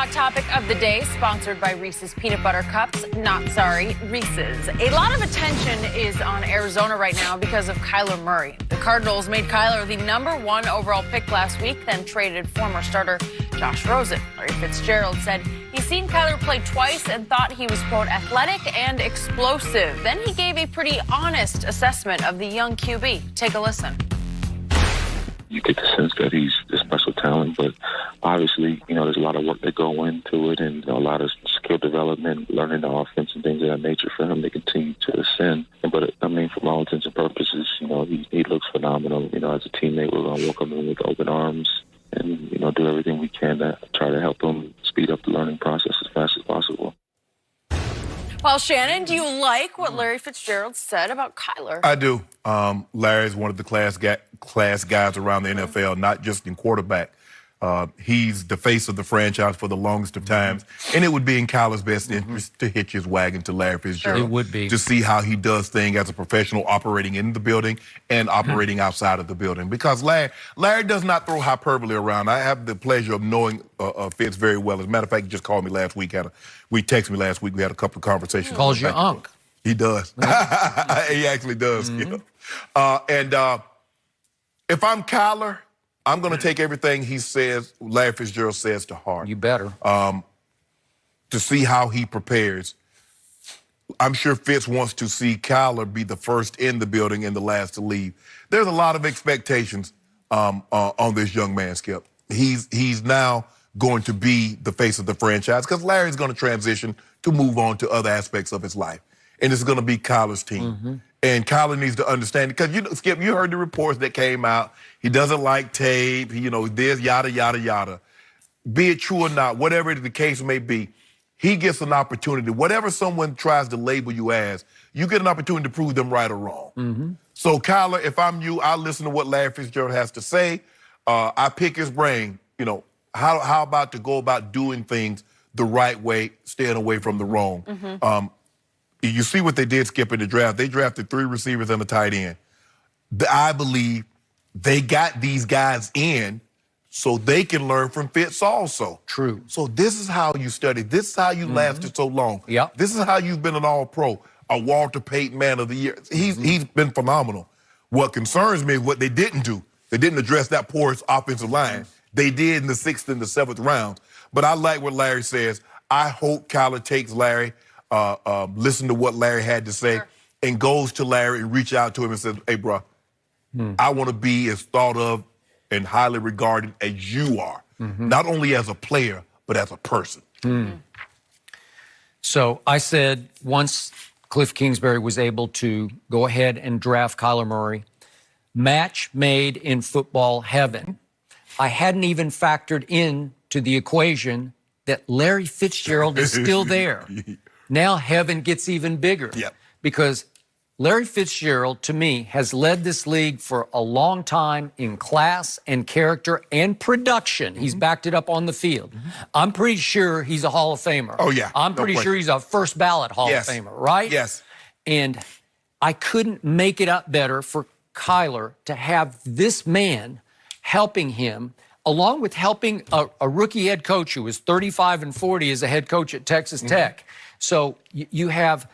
hot topic of the day, sponsored by Reese's Peanut Butter Cups. Not sorry, Reese's. A lot of attention is on Arizona right now because of Kyler Murray. The Cardinals made Kyler the #1 overall pick last week, then traded former starter Josh Rosen. Larry Fitzgerald said he's seen Kyler play twice and thought he was, quote, athletic and explosive. Then he gave a pretty honest assessment of the young QB. Take a listen. You get the sense that he's a special talent, but obviously, there's a lot of work that go into it and a lot of skill development, learning the offense and things of that nature for him to continue to ascend. But, for all intents and purposes, he looks phenomenal. As a teammate, we're going to welcome him with open arms and, do everything we can to try to help him speed up the learning process as fast as possible. Well, Shannon, do you like what Larry Fitzgerald said about Kyler? I do. Larry's one of the class guys around the NFL, not just in quarterback. He's the face of the franchise for the longest of times, and it would be in Kyler's best interest to hitch his wagon to Larry Fitzgerald. It would be. To see how he does things as a professional operating in the building and operating outside of the building. Because Larry does not throw hyperbole around. I have the pleasure of knowing Fitz very well. As a matter of fact, he just called me last week. We texted me last week. We had a couple of conversations. Calls you Unc. He does. He actually does. If I'm Kyler, I'm going to take everything he says, Larry Fitzgerald says, to heart. You better. To see how he prepares. I'm sure Fitz wants to see Kyler be the first in the building and the last to leave. There's a lot of expectations on this young man, Skip. He's now going to be the face of the franchise because Larry's going to transition to move on to other aspects of his life. And it's going to be Kyler's team. And Kyler needs to understand it. Because, Skip, you heard the reports that came out. He doesn't like tape. This, yada, yada, yada. Be it true or not, whatever the case may be, he gets an opportunity. Whatever someone tries to label you as, you get an opportunity to prove them right or wrong. So, Kyler, if I'm you, I'll listen to what Larry Fitzgerald has to say. I pick his brain. How about to go about doing things the right way, staying away from the wrong. You see what they did, Skip, in the draft. They drafted 3 receivers and a tight end. I believe they got these guys in so they can learn from Fitz also. True. So this is how you study. This is how you lasted so long. Yep. This is how you've been an all-pro, a Walter Payton Man of the Year. He's been phenomenal. What concerns me is what they didn't do. They didn't address that porous offensive line. They did in the 6th and the 7th rounds. But I like what Larry says. I hope Kyler takes Larry, listen to what Larry had to say, and goes to Larry and reach out to him and says, hey, bro, I want to be as thought of and highly regarded as you are, not only as a player, but as a person. So I said once Cliff Kingsbury was able to go ahead and draft Kyler Murray, match made in football heaven. I hadn't even factored into the equation that Larry Fitzgerald is still there. Now heaven gets even bigger because Larry Fitzgerald, to me, has led this league for a long time in class and character and production. He's backed it up on the field. I'm pretty sure he's a Hall of Famer. Oh, yeah. I'm pretty sure he's a first ballot Hall of Famer, right? Yes. And I couldn't make it up better for Kyler to have this man helping him, along with helping a rookie head coach who was 35 and 40 as a head coach at Texas Tech. So you have,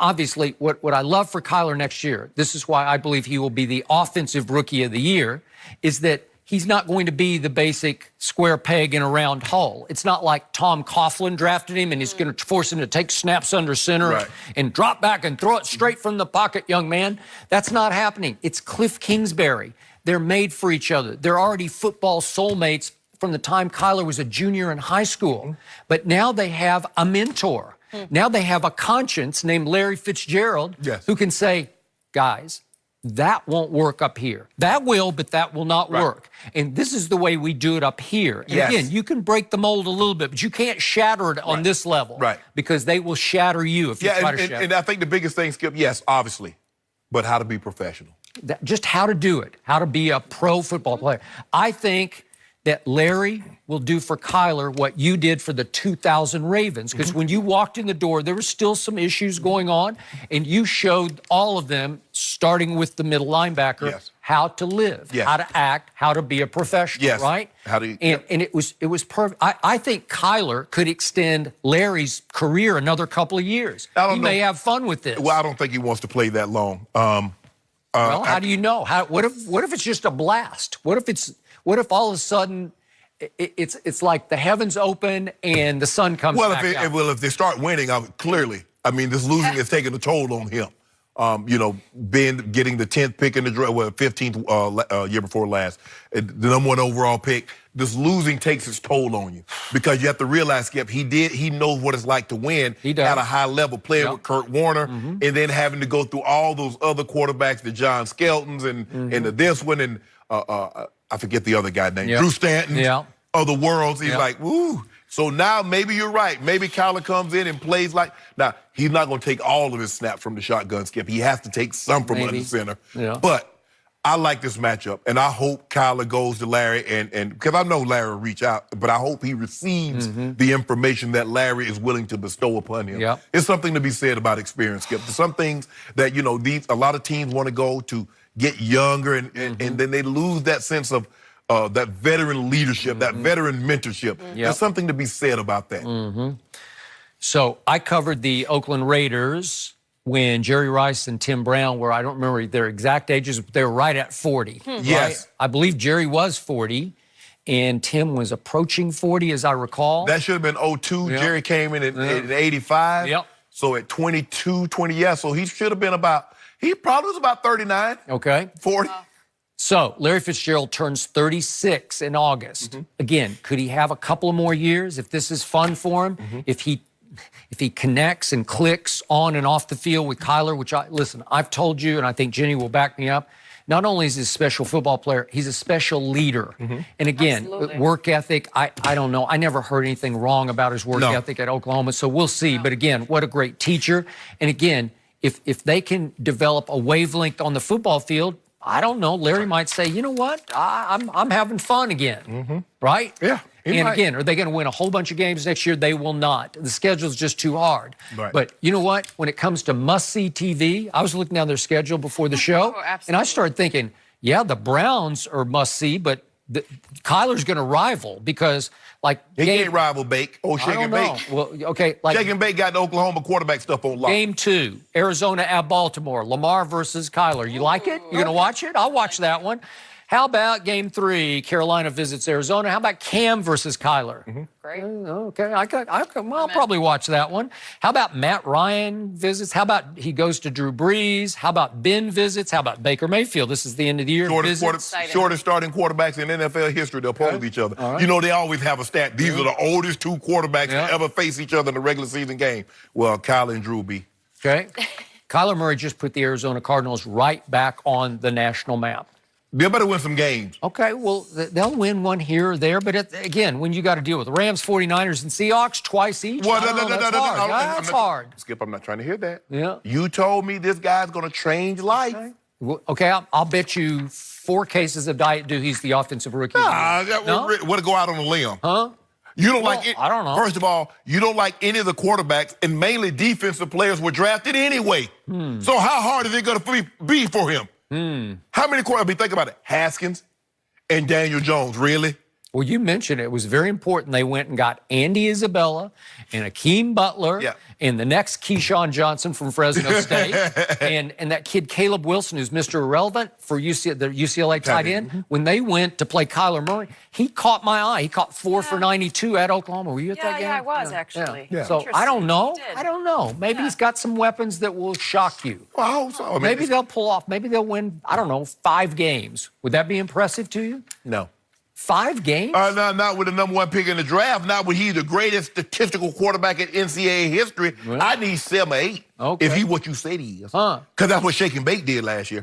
obviously, what I love for Kyler next year, this is why I believe he will be the offensive rookie of the year, is that he's not going to be the basic square peg in a round hole. It's not like Tom Coughlin drafted him and he's going to force him to take snaps under center and drop back and throw it straight from the pocket, young man. That's not happening. It's Cliff Kingsbury. They're made for each other. They're already football soulmates from the time Kyler was a junior in high school. But now they have a mentor. Now they have a conscience named Larry Fitzgerald who can say, guys, that won't work up here. That will, but that will not work. And this is the way we do it up here. And again, you can break the mold a little bit, but you can't shatter it on this level. Because they will shatter you if you try to shatter. And I think the biggest thing, Skip, yes, obviously, but how to be professional. Just how to do it, how to be a pro football player. I think that Larry will do for Kyler what you did for the 2000 Ravens. Because when you walked in the door, there were still some issues going on, and you showed all of them, starting with the middle linebacker, how to live, Yes. how to act, how to be a professional, Yes. right? How to- and it was perfect. I think Kyler could extend Larry's career another couple of years. I don't He know. may have fun with this. Well, I don't think he wants to play that long. Well, how do you know? What if it's just a blast? What if all of a sudden it's like the heavens open and the sun comes back out? If they start winning, clearly, I mean, this losing is taking a toll on him. Getting the 10th pick in the draft, 15th year before last, the #1 overall pick. This losing takes its toll on you because you have to realize, Skip, he knows what it's like to win at a high level, playing with Kurt Warner, and then having to go through all those other quarterbacks, the John Skeltons and this one, and I forget the other guy named Drew Stanton of the worlds. He's like, woo. So now maybe you're right. Maybe Kyler comes in and plays like, now he's not going to take all of his snaps from the shotgun, Skip. He has to take some from under center. But I like this matchup, and I hope Kyler goes to Larry, and because I know Larry will reach out, but I hope he receives the information that Larry is willing to bestow upon him. It's something to be said about experience, Skip. There's some things that, a lot of teams want to go to get younger, and then they lose that sense of that veteran leadership, that veteran mentorship. There's something to be said about that. So I covered the Oakland Raiders when Jerry Rice and Tim Brown were, I don't remember their exact ages, but they were right at 40. Yes. Right? I believe Jerry was 40, and Tim was approaching 40, as I recall. That should have been 02. Jerry came in at 85. So at 22, so he should have been he probably was about 39. 40. So Larry Fitzgerald turns 36 in August. Again, could he have a couple of more years if this is fun for him? If he connects and clicks on and off the field with Kyler, which I've told you, and I think Jenny will back me up. Not only is he a special football player, he's a special leader. And again, work ethic, I don't know. I never heard anything wrong about his work ethic at Oklahoma, so we'll see. But again, what a great teacher. And again, if they can develop a wavelength on the football field, I don't know. Larry might say, you know what? I'm having fun again, right? Yeah. And again, are they going to win a whole bunch of games next year? They will not. The schedule's just too hard. But you know what? When it comes to must-see TV, I was looking down their schedule before the show, and I started thinking, yeah, the Browns are must-see, but Kyler's going to rival because, like, he can't rival Bake. Shake and Bake. Well, okay, like Shake and Bake got the Oklahoma quarterback stuff on lock. Game 2, Arizona at Baltimore, Lamar versus Kyler. You like it? You going to watch it? I'll watch that one. How about Game 3, Carolina visits Arizona? How about Cam versus Kyler? Great. Okay, I'll probably watch that one. How about Matt Ryan visits? How about he goes to Drew Brees? How about Ben visits? How about Baker Mayfield? This is the end of the year. Shortest starting quarterbacks in NFL history to oppose each other. They always have a stat. These are the oldest two quarterbacks to ever face each other in a regular season game. Well, Kyler and Drew will be. Okay. Kyler Murray just put the Arizona Cardinals right back on the national map. They better win some games. Okay, well, they'll win one here or there, but again, when you got to deal with the Rams, 49ers, and Seahawks twice each, that's hard. Skip, I'm not trying to hear that. Yeah. You told me this guy's going to change life. Okay, I'll bet you 4 cases of Diet Dew he's the offensive rookie. What to go out on a limb? You don't like it? I don't know. First of all, you don't like any of the quarterbacks, and mainly defensive players were drafted anyway. So how hard is it going to be for him? How many quarterbacks? Think about it. Haskins and Daniel Jones, really? Well, you mentioned it was very important. They went and got Andy Isabella and Akeem Butler and the next Keyshawn Johnson from Fresno State and that kid Caleb Wilson, who's Mr. Irrelevant for the UCLA tight end. When they went to play Kyler Murray, he caught my eye. He caught 4 for 92 at Oklahoma. Were you at that game? Yeah, I was actually. So I don't know. Maybe he's got some weapons that will shock you. Well, I hope so. Maybe they'll pull off. Maybe they'll win, 5 games. Would that be impressive to you? No. 5 games? No, not with the #1 pick in the draft. Not with he's the greatest statistical quarterback in NCAA history. I need 7 or 8. If he what you say he is. Because that's what Shake and Bake did last year.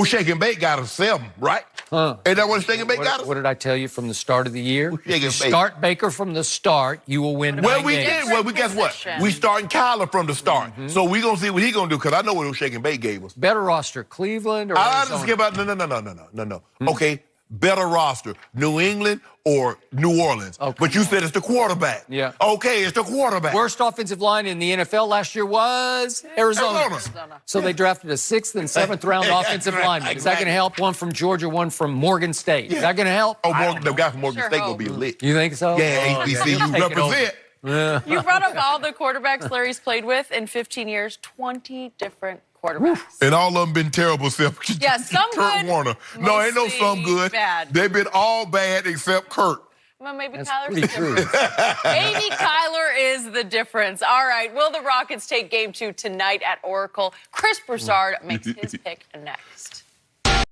Shake and Bake got a 7, right? Ain't that what Shake and Bake got us? What did I tell you from the start of the year? You start Baker from the start, you will win 9 games. We did. Well, guess what? We starting Kyler from the start. So we going to see what he going to do because I know what Shake and Bake gave us. Better roster, Cleveland or Arizona? No. Okay. better roster, New England or New Orleans? Oh, but you said it's the quarterback. Yeah. Okay, it's the quarterback. Worst offensive line in the NFL last year was Arizona. Arizona. So they drafted a 6th and 7th round offensive lineman. Is that going to help? One from Georgia, one from Morgan State. Is that going to help? Oh, the guy from Morgan Sure State hope. will be lit. You think so? Yeah, Oh, HBCU take it over. represent. You brought up all the quarterbacks Larry's played with in 15 years, 20 different quarterbacks. And all of them been terrible except Yeah, some Kurt good, Warner. No, ain't no mostly some good. bad. They've been all bad except Kurt. Well, maybe That's Kyler's pretty the true. difference. Maybe Kyler is the difference. All right, will the Rockets take Game 2 tonight at Oracle? Chris Broussard makes his pick next.